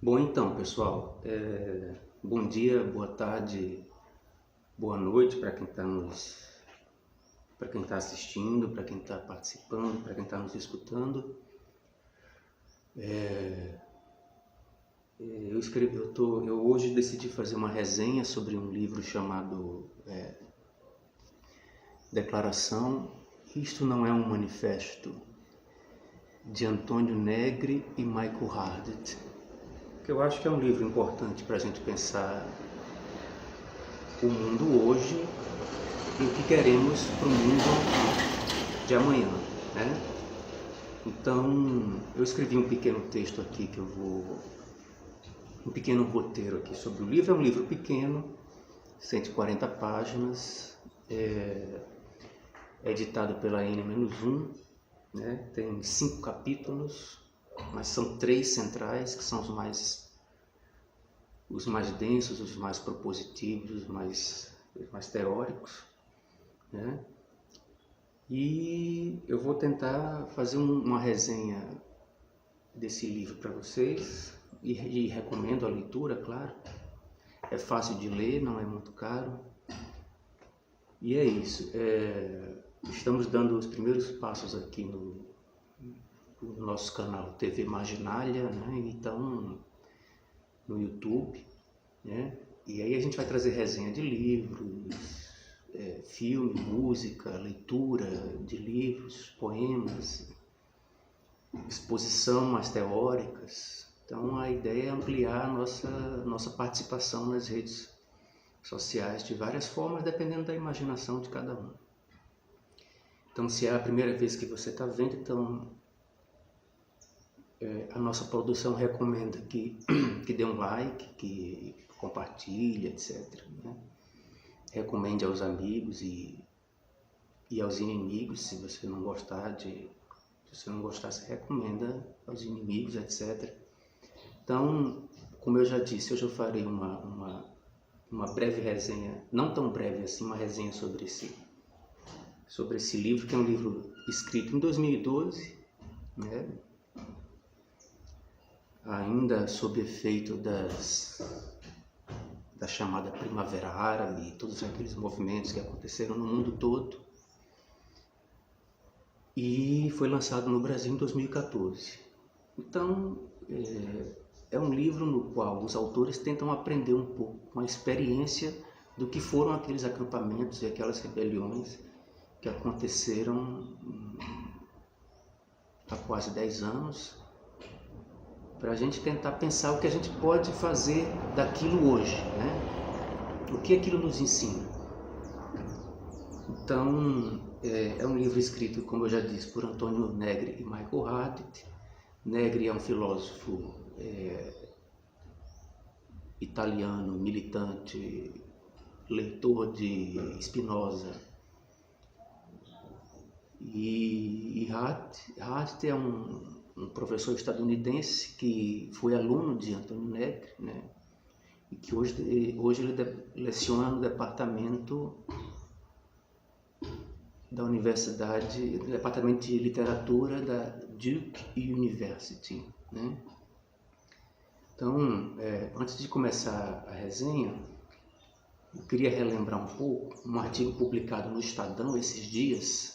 Bom, então, pessoal, bom dia, boa tarde, boa noite para quem para quem está assistindo, para quem está participando, para quem está nos escutando. Eu hoje decidi fazer uma resenha sobre um livro chamado Declaração. Isto não é um manifesto, de Antônio Negri e Michael Hardt, que eu acho que é um livro importante para a gente pensar o mundo hoje e o que queremos para o mundo de amanhã, né? Então, eu escrevi um pequeno texto aqui um pequeno roteiro aqui sobre o livro. É um livro pequeno, 140 páginas, editado pela N-1, né? Tem 5 capítulos, mas são 3 centrais, que são os mais densos, os mais propositivos, os mais teóricos, né? E eu vou tentar fazer uma resenha desse livro para vocês e recomendo a leitura, claro. É fácil de ler, não é muito caro. E é isso. Estamos dando os primeiros passos aqui no nosso canal TV Marginalia, né? Então, no YouTube, né? E aí a gente vai trazer resenha de livros, filme, música, leitura de livros, poemas, exposição mais teóricas. Então a ideia é ampliar a nossa participação nas redes sociais de várias formas, dependendo da imaginação de cada um. Então, se é a primeira vez que você está vendo, então a nossa produção recomenda que dê um like, que compartilhe, etc., né? Recomende aos amigos e aos inimigos. Se você não gostar, você recomenda aos inimigos, etc. Então, como eu já disse, hoje eu farei uma breve resenha, não tão breve assim, uma resenha sobre esse livro, que é um livro escrito em 2012, né? Ainda sob efeito da chamada Primavera Árabe e todos aqueles movimentos que aconteceram no mundo todo, e foi lançado no Brasil em 2014. Então, é um livro no qual os autores tentam aprender um pouco com a experiência do que foram aqueles acampamentos e aquelas rebeliões que aconteceram há quase 10 anos, para a gente tentar pensar o que a gente pode fazer daquilo hoje, né? O que aquilo nos ensina. Então, é um livro escrito, como eu já disse, por Antônio Negri e Michael Hardt. Negri é um filósofo italiano, militante, leitor de Spinoza. E Hardt é um professor estadunidense que foi aluno de Antônio Negri, né? E que hoje ele leciona no departamento da Universidade, do Departamento de Literatura da Duke University, né? Então, antes de começar a resenha, eu queria relembrar um pouco um artigo publicado no Estadão esses dias,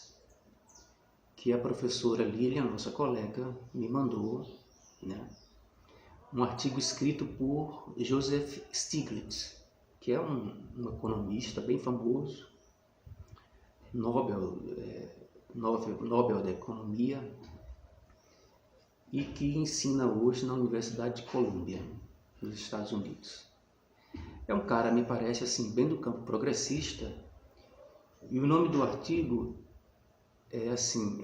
que a professora Lilian, nossa colega, me mandou, né? Um artigo escrito por Joseph Stiglitz, que é um economista bem famoso, Nobel da Economia, e que ensina hoje na Universidade de Columbia, nos Estados Unidos. É um cara, me parece, assim, bem do campo progressista, e o nome do artigo é assim: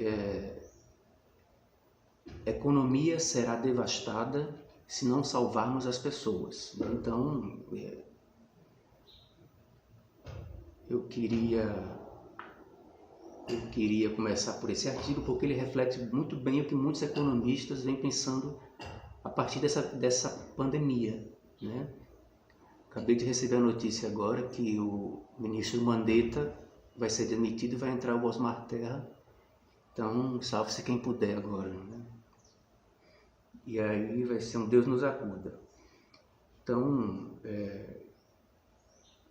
Economia será devastada se não salvarmos as pessoas. Então, eu queria começar por esse artigo, porque ele reflete muito bem o que muitos economistas vêm pensando a partir dessa pandemia, né? Acabei de receber a notícia agora que o ministro Mandetta vai ser demitido e vai entrar o Osmar Terra. Então, salve-se quem puder agora, né? E aí vai ser um Deus nos acuda. Então,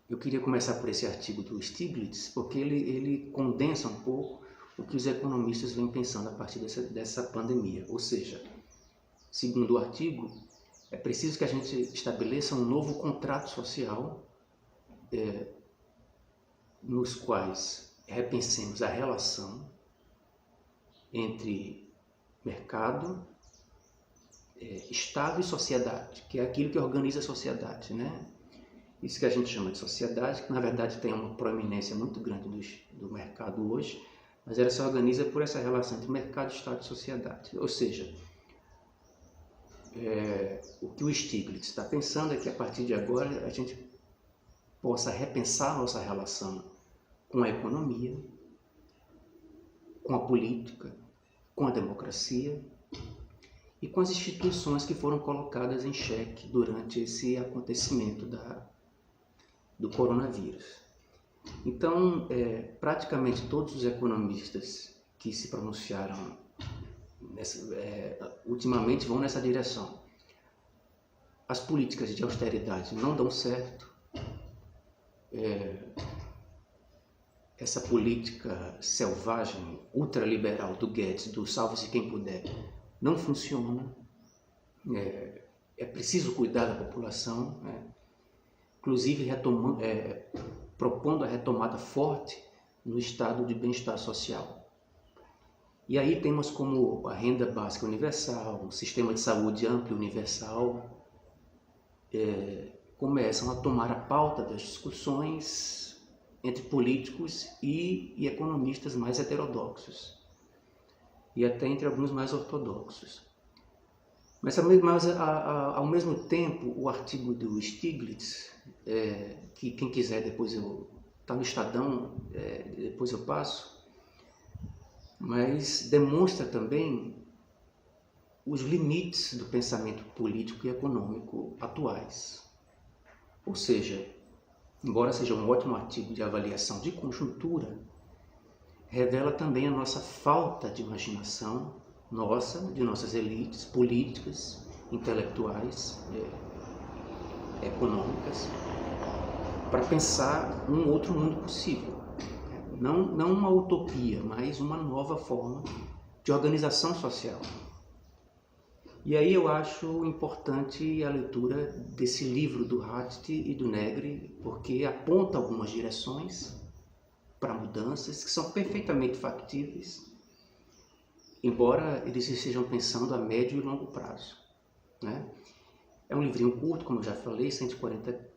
eu queria começar por esse artigo do Stiglitz, porque ele condensa um pouco o que os economistas vêm pensando a partir dessa pandemia. Ou seja, segundo o artigo, é preciso que a gente estabeleça um novo contrato social nos quais repensemos a relação entre mercado, Estado e sociedade, que é aquilo que organiza a sociedade, né? Isso que a gente chama de sociedade, que na verdade tem uma proeminência muito grande do mercado hoje, mas ela se organiza por essa relação entre mercado, Estado e sociedade. Ou seja, o que o Stiglitz está pensando é que a partir de agora a gente possa repensar a nossa relação com a economia, com a política, com a democracia e com as instituições que foram colocadas em xeque durante esse acontecimento do coronavírus. Então, praticamente todos os economistas que se pronunciaram ultimamente vão nessa direção. As políticas de austeridade não dão certo. Essa política selvagem, ultraliberal do Guedes, do salve-se quem puder, não funciona. É preciso cuidar da população, inclusive propondo a retomada forte no estado de bem-estar social. E aí temas como a renda básica universal, o sistema de saúde amplo e universal, começam a tomar a pauta das discussões entre políticos e economistas mais heterodoxos, e até entre alguns mais ortodoxos. Mas ao mesmo tempo, o artigo do Stiglitz, que quem quiser depois está no Estadão, depois eu passo, mas demonstra também os limites do pensamento político e econômico atuais. Ou seja, embora seja um ótimo artigo de avaliação de conjuntura, revela também a nossa falta de imaginação, de nossas elites políticas, intelectuais, econômicas, para pensar um outro mundo possível. Não uma utopia, mas uma nova forma de organização social. E aí eu acho importante a leitura desse livro do Hardt e do Negri, porque aponta algumas direções para mudanças que são perfeitamente factíveis, embora eles estejam pensando a médio e longo prazo, né? É um livrinho curto, como eu já falei, 140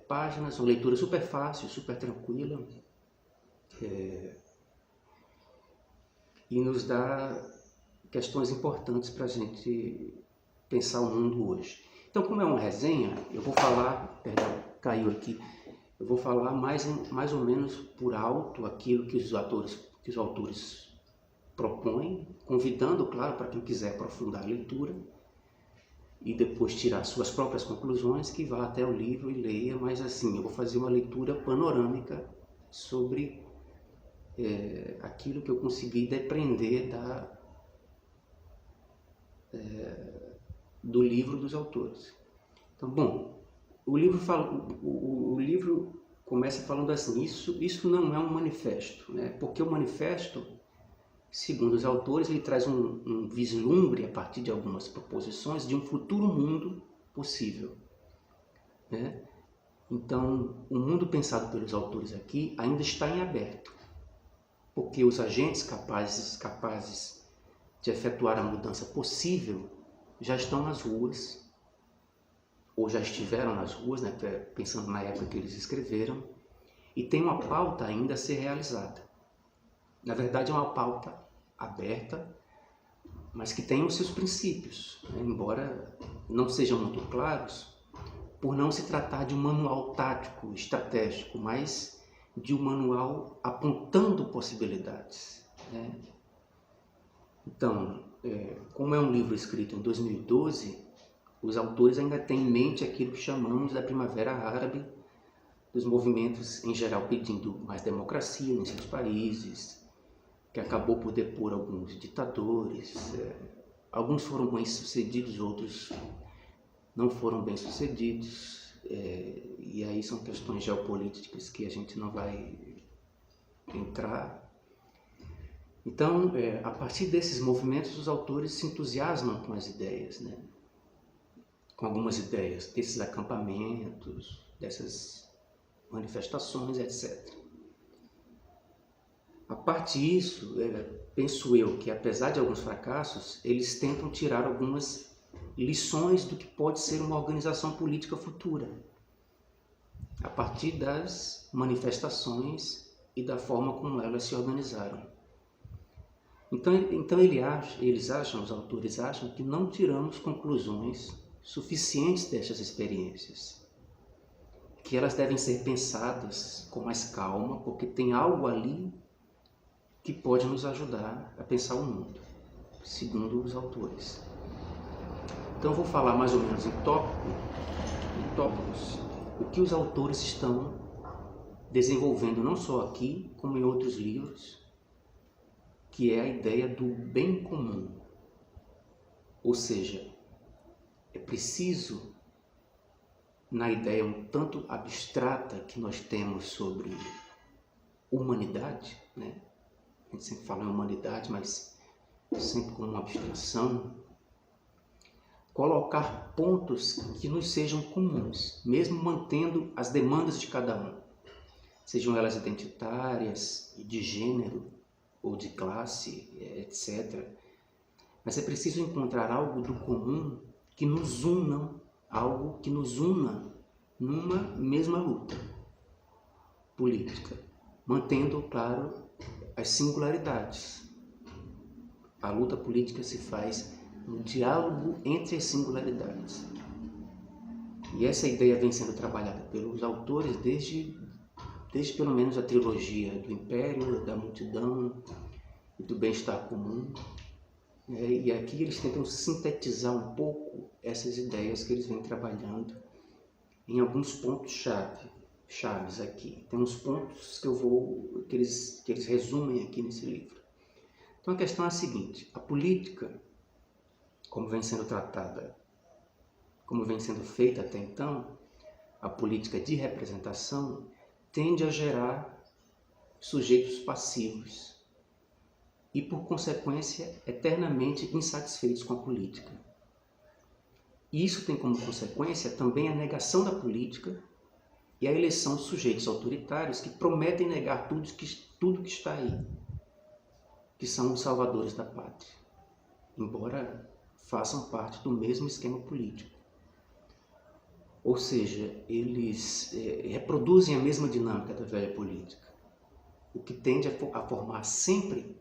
páginas, uma leitura super fácil, super tranquila, e nos dá questões importantes para a gente pensar o mundo hoje. Então, como é uma resenha, eu vou falar, caiu aqui, eu vou falar mais ou menos por alto aquilo que os autores propõem, convidando, claro, para quem quiser aprofundar a leitura e depois tirar suas próprias conclusões, que vá até o livro e leia, mas assim, eu vou fazer uma leitura panorâmica sobre aquilo que eu consegui depreender do livro dos autores. Então, bom, o livro começa falando assim, isso não é um manifesto, né? Porque o manifesto, segundo os autores, ele traz um vislumbre, a partir de algumas proposições, de um futuro mundo possível, né? Então, o mundo pensado pelos autores aqui ainda está em aberto, porque os agentes capazes de efetuar a mudança possível já estão nas ruas, ou já estiveram nas ruas, né, pensando na época que eles escreveram, e tem uma pauta ainda a ser realizada. Na verdade, é uma pauta aberta, mas que tem os seus princípios, né, embora não sejam muito claros, por não se tratar de um manual tático, estratégico, mas de um manual apontando possibilidades, né? Então, como é um livro escrito em 2012, os autores ainda têm em mente aquilo que chamamos da Primavera Árabe, dos movimentos em geral pedindo mais democracia em seus países, que acabou por depor alguns ditadores, alguns foram bem-sucedidos, outros não foram bem sucedidos, e aí são questões geopolíticas que a gente não vai entrar. Então, a partir desses movimentos, os autores se entusiasmam com as ideias, né? Com algumas ideias desses acampamentos, dessas manifestações, etc. A partir disso, penso eu que, apesar de alguns fracassos, eles tentam tirar algumas lições do que pode ser uma organização política futura, a partir das manifestações e da forma como elas se organizaram. Então os autores acham que não tiramos conclusões suficientes destas experiências, que elas devem ser pensadas com mais calma, porque tem algo ali que pode nos ajudar a pensar o mundo, segundo os autores. Então eu vou falar mais ou menos em tópicos, o que os autores estão desenvolvendo não só aqui, como em outros livros, que é a ideia do bem comum. Ou seja, é preciso, na ideia um tanto abstrata que nós temos sobre humanidade, né? A gente sempre fala em humanidade, mas sempre com uma abstração, colocar pontos que nos sejam comuns, mesmo mantendo as demandas de cada um, sejam elas identitárias, de gênero ou de classe, etc. Mas é preciso encontrar algo do comum que nos una, algo que nos una numa mesma luta política, mantendo, claro, as singularidades. A luta política se faz no diálogo entre as singularidades. E essa ideia vem sendo trabalhada pelos autores desde pelo menos a trilogia do Império, da Multidão e do Bem-Estar Comum. E aqui eles tentam sintetizar um pouco essas ideias que eles vêm trabalhando em alguns pontos chaves aqui. Tem uns pontos que eles resumem aqui nesse livro. Então a questão é a seguinte: a política, como vem sendo tratada, como vem sendo feita até então, a política de representação tende a gerar sujeitos passivos e, por consequência, eternamente insatisfeitos com a política. E isso tem como consequência também a negação da política e a eleição de sujeitos autoritários que prometem negar tudo que está aí, que são os salvadores da pátria, embora façam parte do mesmo esquema político. Ou seja, eles reproduzem a mesma dinâmica da velha política, o que tende a formar sempre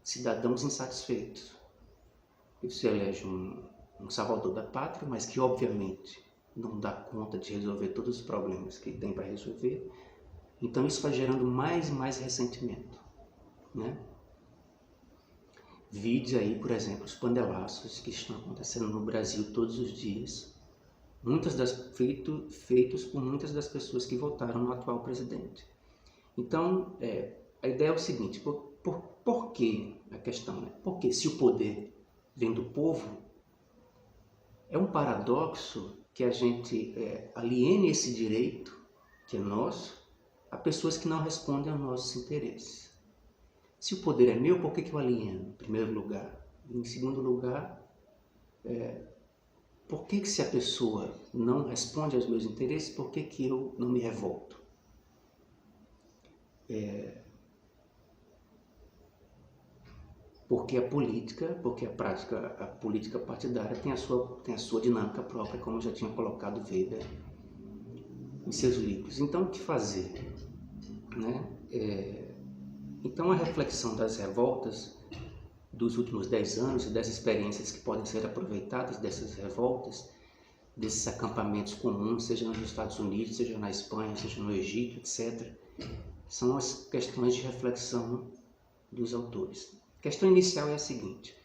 cidadãos insatisfeitos. Você elege um salvador da pátria, mas que obviamente não dá conta de resolver todos os problemas que tem para resolver. Então isso vai gerando mais e mais ressentimento, né? Vide aí, por exemplo, os panelaços que estão acontecendo no Brasil todos os dias, feitos por muitas das pessoas que votaram no atual presidente. Então, a ideia é o seguinte: por que a questão, né? Porque se o poder vem do povo, é um paradoxo que a gente aliene esse direito, que é nosso, a pessoas que não respondem aos nossos interesses. Se o poder é meu, por que eu alieno, em primeiro lugar? E, em segundo lugar, por que se a pessoa não responde aos meus interesses, por que eu não me revolto? Porque a política partidária tem a sua dinâmica própria, como já tinha colocado Weber em seus livros. Então, o que fazer, né? Então, a reflexão das revoltas dos últimos 10 anos e das experiências que podem ser aproveitadas dessas revoltas, desses acampamentos comuns, seja nos Estados Unidos, seja na Espanha, seja no Egito, etc., são as questões de reflexão dos autores. A questão inicial é a seguinte: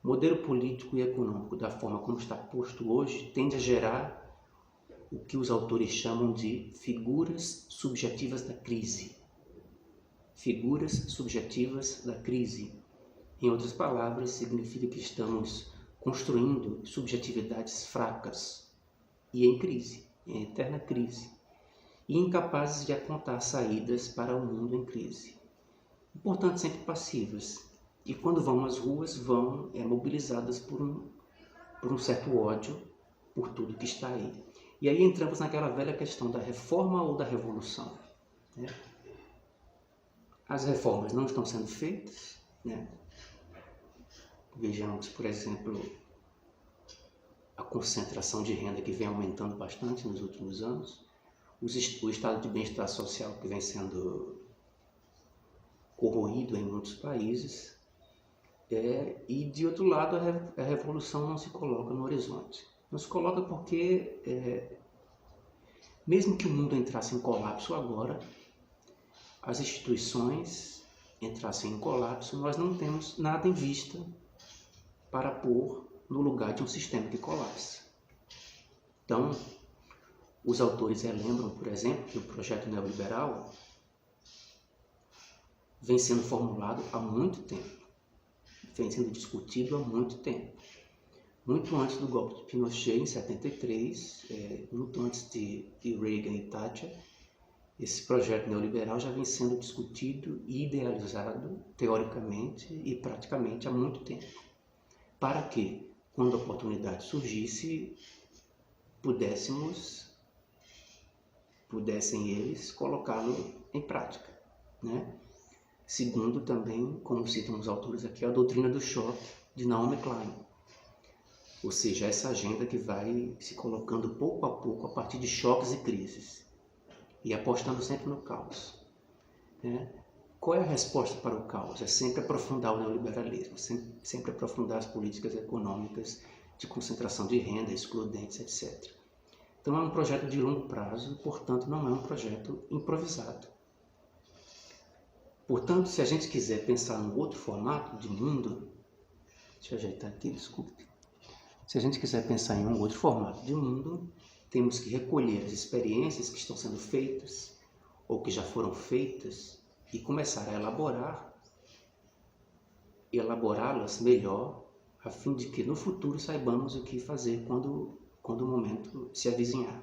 o modelo político e econômico, da forma como está posto hoje, tende a gerar o que os autores chamam de figuras subjetivas da crise. Figuras subjetivas da crise. Em outras palavras, significa que estamos construindo subjetividades fracas, e em crise, em eterna crise, e incapazes de apontar saídas para o mundo em crise. E, portanto, sempre passivas. E quando vão às ruas, vão mobilizadas por um certo ódio por tudo que está aí. E aí entramos naquela velha questão da reforma ou da revolução, né? As reformas não estão sendo feitas, né? Vejamos, por exemplo, a concentração de renda que vem aumentando bastante nos últimos anos, o estado de bem-estar social que vem sendo corroído em muitos países, e de outro lado a revolução não se coloca no horizonte. Não se coloca porque, mesmo que o mundo entrasse em colapso agora, as instituições entrassem em colapso, nós não temos nada em vista para pôr no lugar de um sistema que colapsa. Então, os autores relembram, por exemplo, que o projeto neoliberal vem sendo formulado há muito tempo, vem sendo discutido há muito tempo. Muito antes do golpe de Pinochet, em 73, muito antes de Reagan e Thatcher, esse projeto neoliberal já vem sendo discutido e idealizado, teoricamente e praticamente, há muito tempo. Para que, quando a oportunidade surgisse, pudessem eles colocá-lo em prática, né? Segundo também, como citam os autores aqui, a doutrina do choque de Naomi Klein. Ou seja, essa agenda que vai se colocando pouco a pouco a partir de choques e crises e apostando sempre no caos, né? Qual é a resposta para o caos? É sempre aprofundar o neoliberalismo, sempre aprofundar as políticas econômicas de concentração de renda, excludentes, etc. Então é um projeto de longo prazo, portanto não é um projeto improvisado. Portanto, se a gente quiser pensar num outro formato de mundo, deixa eu ajeitar aqui, desculpe. Se a gente quiser pensar em um outro formato de mundo, temos que recolher as experiências que estão sendo feitas ou que já foram feitas e começar a elaborá-las melhor, a fim de que no futuro saibamos o que fazer quando o momento se avizinhar.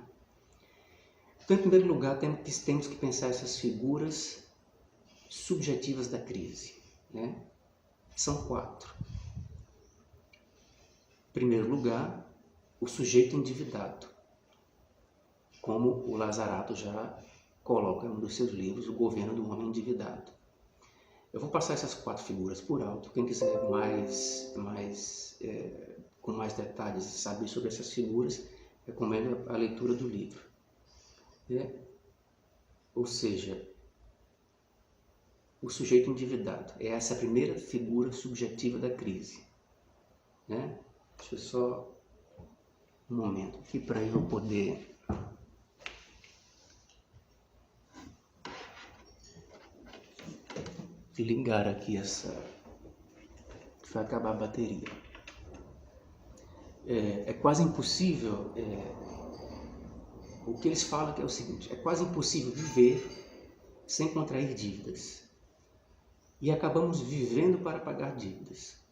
Então, em primeiro lugar, temos que pensar essas figuras subjetivas da crise, né? São 4. Em primeiro lugar, o sujeito endividado, como o Lazarato já coloca em um dos seus livros, O Governo do Homem Endividado. Eu vou passar essas 4 figuras por alto. Quem quiser com mais detalhes saber sobre essas figuras, recomendo a leitura do livro. Ou seja, o sujeito endividado é essa primeira figura subjetiva da crise, né? Deixa eu só um momento aqui para eu poder ligar aqui vai acabar a bateria. É quase impossível, o que eles falam que é o seguinte: é quase impossível viver sem contrair dívidas. E acabamos vivendo para pagar dívidas.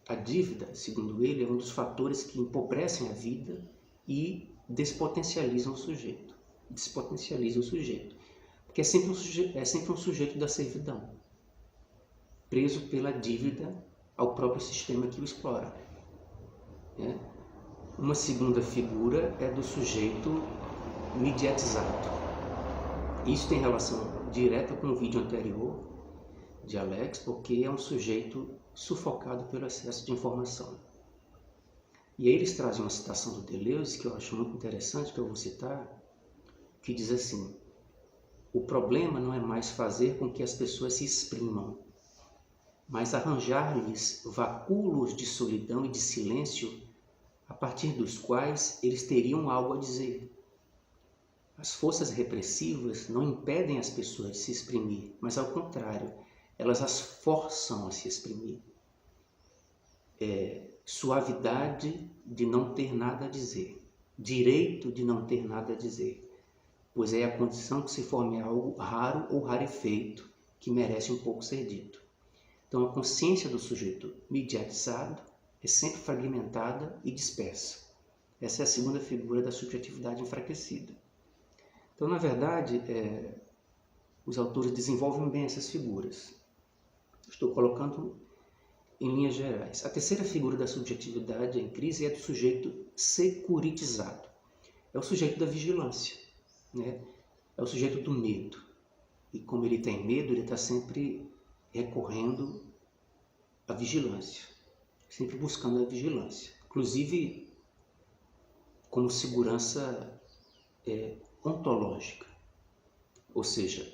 A dívida, segundo ele, é um dos fatores que empobrecem a vida e despotencializam o sujeito. Porque é sempre um sujeito da servidão, preso pela dívida ao próprio sistema que o explora. Uma segunda figura é do sujeito mediatizado. Isso tem relação direta com o vídeo anterior de Alex, porque é um sujeito sufocado pelo excesso de informação. E aí eles trazem uma citação do Deleuze que eu acho muito interessante, que eu vou citar, que diz assim: o problema não é mais fazer com que as pessoas se exprimam, mas arranjar-lhes vacúolos de solidão e de silêncio a partir dos quais eles teriam algo a dizer. As forças repressivas não impedem as pessoas de se exprimir, mas ao contrário, elas as forçam a se exprimir. Suavidade de não ter nada a dizer, direito de não ter nada a dizer, pois é a condição que se forme algo raro ou rarefeito que merece um pouco ser dito. Então a consciência do sujeito mediatizado é sempre fragmentada e dispersa. Essa é a segunda figura da subjetividade enfraquecida. Então, na verdade, os autores desenvolvem bem essas figuras. Estou colocando em linhas gerais. A terceira figura da subjetividade em crise é do sujeito securitizado. É o sujeito da vigilância, né? É o sujeito do medo. E como ele tem medo, ele está sempre recorrendo à vigilância, sempre buscando a vigilância. Inclusive como segurança ontológica. Ou seja,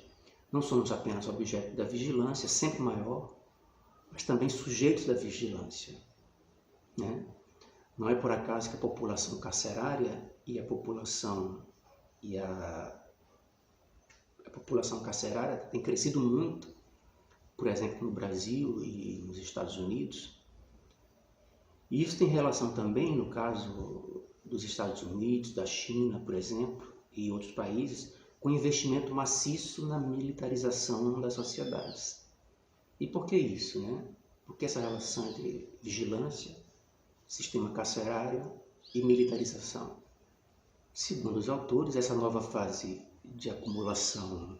não somos apenas objeto da vigilância, sempre maior, mas também sujeitos da vigilância, né? Não é por acaso que a população carcerária e a população carcerária tem crescido muito, por exemplo, no Brasil e nos Estados Unidos. E isso tem relação também, no caso dos Estados Unidos, da China, por exemplo, e outros países, com investimento maciço na militarização das sociedades. E por que isso, né? Por que essa relação entre vigilância, sistema carcerário e militarização? Segundo os autores, essa nova fase de acumulação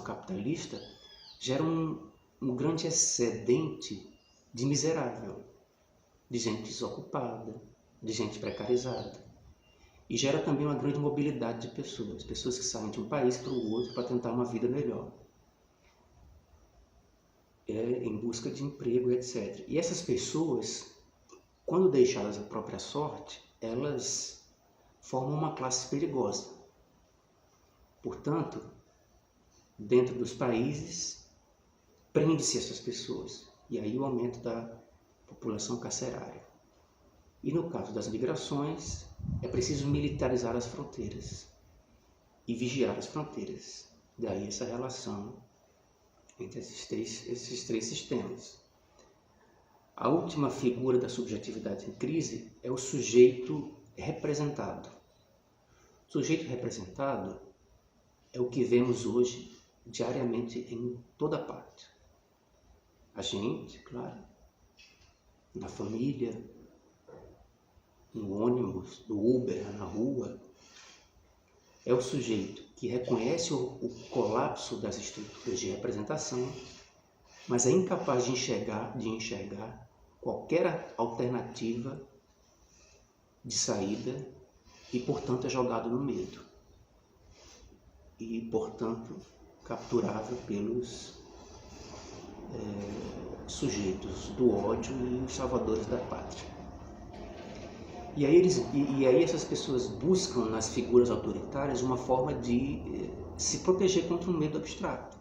capitalista gera um grande excedente de miserável, de gente desocupada, de gente precarizada. E gera também uma grande mobilidade de pessoas que saem de um país para o outro para tentar uma vida melhor, em busca de emprego, etc. E essas pessoas, quando deixadas à própria sorte, elas formam uma classe perigosa. Portanto, dentro dos países, prende-se essas pessoas, e aí o aumento da população carcerária. E no caso das migrações, é preciso militarizar as fronteiras e vigiar as fronteiras. Daí essa relação entre esses três sistemas. A última figura da subjetividade em crise é o sujeito representado. O sujeito representado é o que vemos hoje diariamente em toda parte. A gente, claro, na família, no ônibus, no Uber, na rua. É o sujeito que reconhece o colapso das estruturas de representação, mas é incapaz de enxergar qualquer alternativa de saída e, portanto, é jogado no medo. E, portanto, capturável pelos sujeitos do ódio e os salvadores da pátria. E aí essas pessoas buscam nas figuras autoritárias uma forma de se proteger contra um medo abstrato.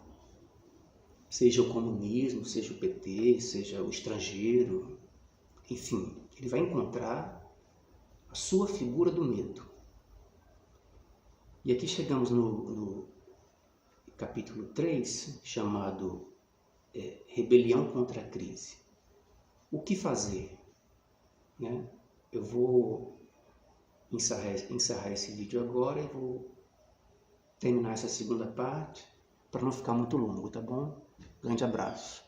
Seja o comunismo, seja o PT, seja o estrangeiro, enfim, ele vai encontrar a sua figura do medo. E aqui chegamos no capítulo 3, chamado Rebelião contra a Crise. O que fazer? Né? Eu vou encerrar esse vídeo agora e vou terminar essa segunda parte para não ficar muito longo, tá bom? Grande abraço.